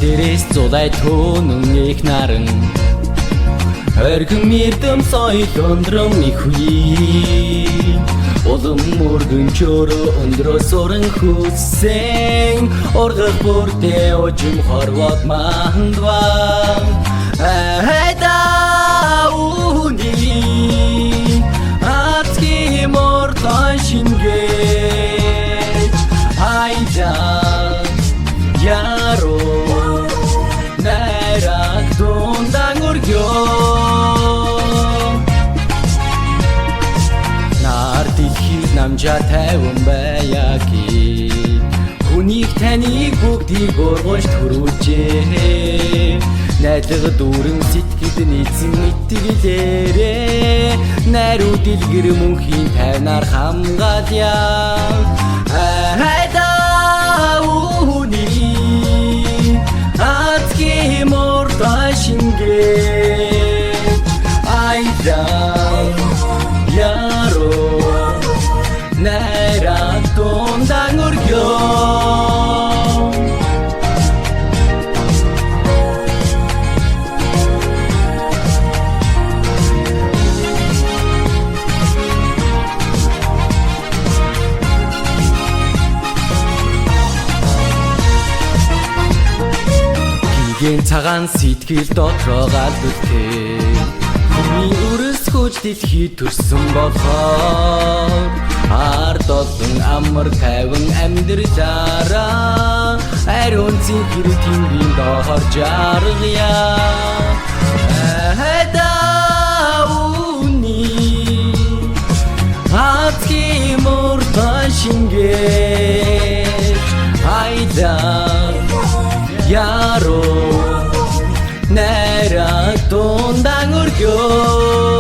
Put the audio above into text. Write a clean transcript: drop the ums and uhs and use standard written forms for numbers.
дээрээс зулай төнөн их наран Оргин мэрдэм соёл өндрөм их үе Улам мөргөнчөөрө өндрөө суран хүссэн Оргох бүртээ ожим хорвот мандва Хайда үний Атки мортой шингэж Хайда яро Найрак дундан өргөө Намжа тайван баяаги Хүнийг таныг бүгдийг ургуулж төрүүлжээ Найдлага дүүрэн сэтгэлд нийцэн итгэлээрээ Найруу дэлгэр мөнхийн тайнаар хамгаалъя Хайда үний Атки мортой шингэж Айда яро Найрак дундан өргөө Гиген цагаан сэтгэл дотроо галбэлтэй Хүний өрөс хөөж дэлхий төрсөн болохоор Ард олон амар тайван амьдралаараа Ариун цэнхэр тэнгэрийн доор жаргая Хайда үний Атки мортой шингэж Хайда яро Найрак дундан өргөө